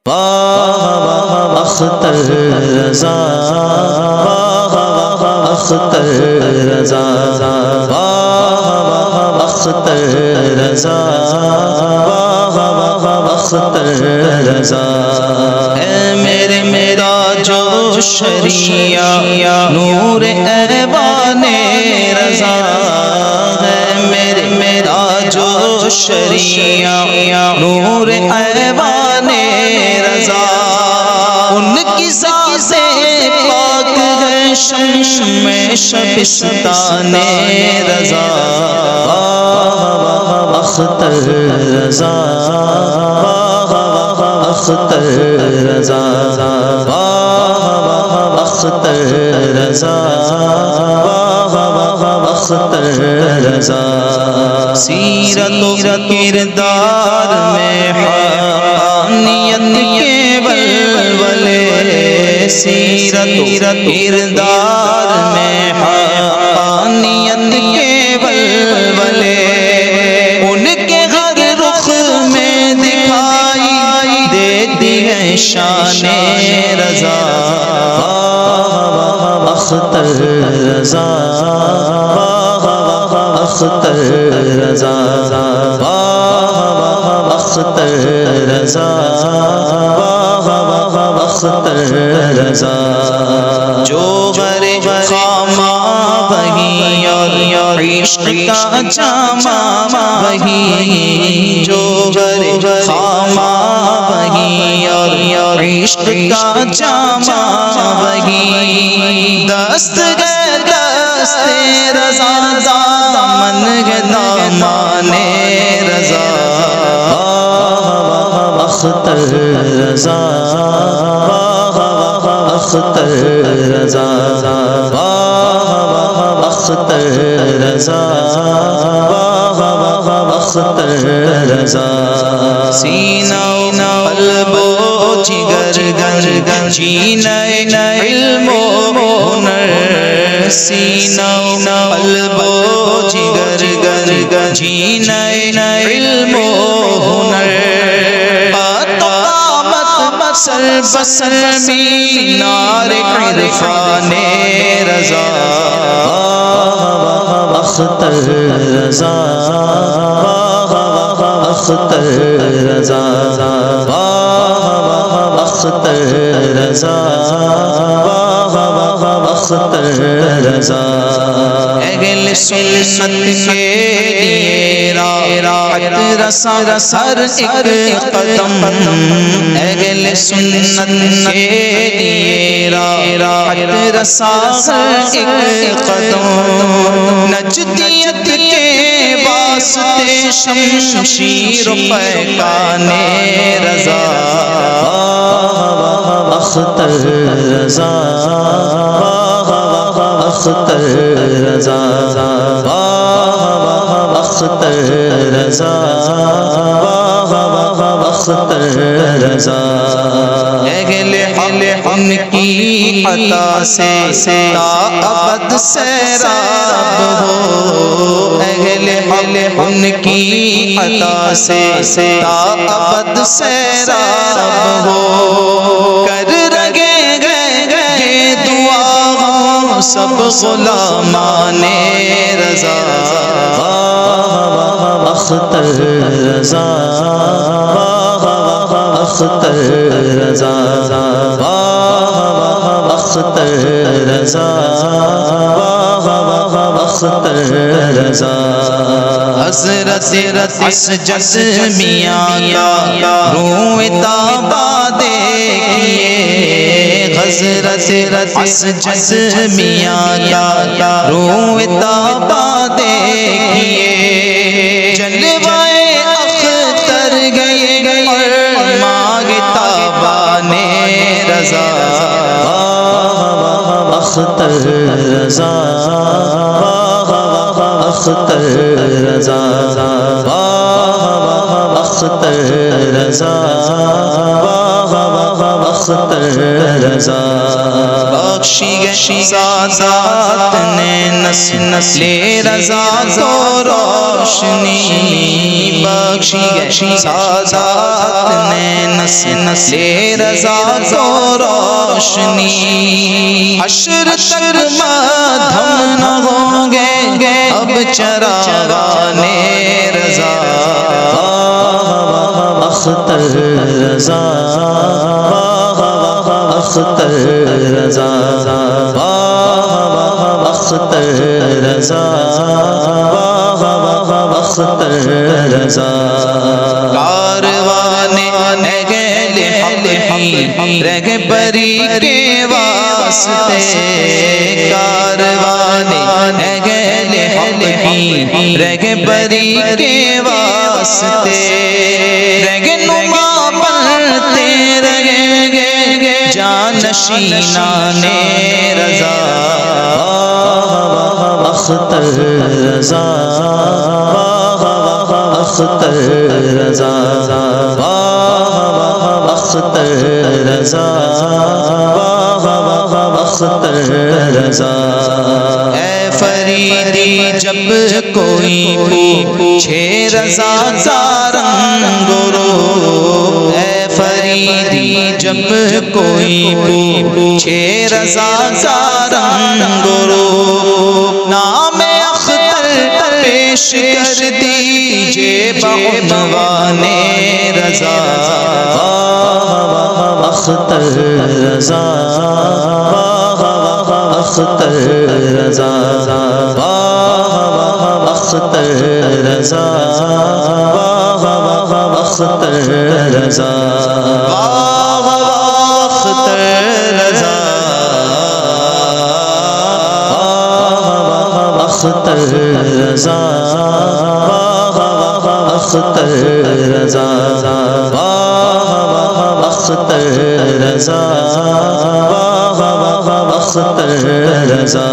واہ اختر رضا، واہ اختر رضا، واہ اختر رضا، واہ اختر رضا۔ اے میرا جو شریعہ نور ایوان رضا ہے، میرا جو شریعہ نور ایوان رضا، ان کی ذات پاک ہے شمشم شبستان رضا۔ واہ اختر رضا، واہ اختر رضا، واہ اختر رضا، واہ اختر رضا۔ سیرت و کردار میں حقانیت کے ولولے، سیرت و کردار میں حقانیت کے ولولے، ان کے ہر رخ میں دکھائی دیتی ہے شان رضا۔ واہ اختر رضا، واہ اختر رضا، واہ اختر رضا، واہ اختر رضا۔ جوہر خامہ وہی اور عشق کا جامہ وہی، جوہر خامہ وہی اور عشق کا جامہ وہی، دست ہے دست رضا، دامن ہے دامان رضا۔ واہ اختر رضا، واہ اختر رضا، واہ اختر رضا، واہ اختر رضا۔ سینہ قلب و جگر جینہ علم و ہنر، سینہ قلب و جگر جینہ علم و ہنر، سر بسر مینار عرفان رضا۔ واہ اختر رضا، واہ اختر رضا، واہ اختر رضا، واہ اختر رضا۔ اہل سنت کے لیے راحت رسا ہر ایک قدم، اہل سنت کے لیے راحت رسا ہر ایک قدم، نجدیت کے واسطے شمشیر و پیکان رضا۔ واہ اختر رضا، واہ اختر رضا، واہ اختر رضا، واہ اختر رضا۔ اہل حق ان کی عطا سے تا ابد سیراب ہو، اہل حق ان کی عطا سے تا ابد سیراب ہو، کر رگے گئے دعا سب غلامان رضا۔ واہ اختر رضا، واہ اختر رضا، واہ اختر رضا، واہ اختر رضا۔ حضرت اسجد میاں کا روح تابا دیکھیے، حضرت اسجد میاں کا روح تابا دیکھیے، جلوائے اختر گئے اور مانگتا بان رضا۔ واہ اختر رضا، واہ اختر رضا، واہ اختر رضا، واہ اختر رضا۔ بخش بخشی سادات نے نسل رضا کو روشنی بخشی سادات نے نسل رضا کو روشنی حشر تک مدھم نہ ہوں گے اب چراغانے رضا اختر رضا اختر رضا اختر رضا اختر رضا کاروان اہل حق رہ بری کے واسطے کاروان اہل حق رہ بری کے واسطے رہنما بنتے رہیں گے جانشینان رضا اختر رضا اختر رضا اختر رضا اختر رضا اے فریدی جب کوئی پوچھے رضا کا رنگ رو اے فریدی جب کوئی پوچھے رضا کا رنگ رو نام اختر پیش کر دیجئے بعنوان رضا اختر رضا اختر رضا اختر رضا اختر رضا اختر رضا اختر رضا اختر رضا اختر رضا اختر رضا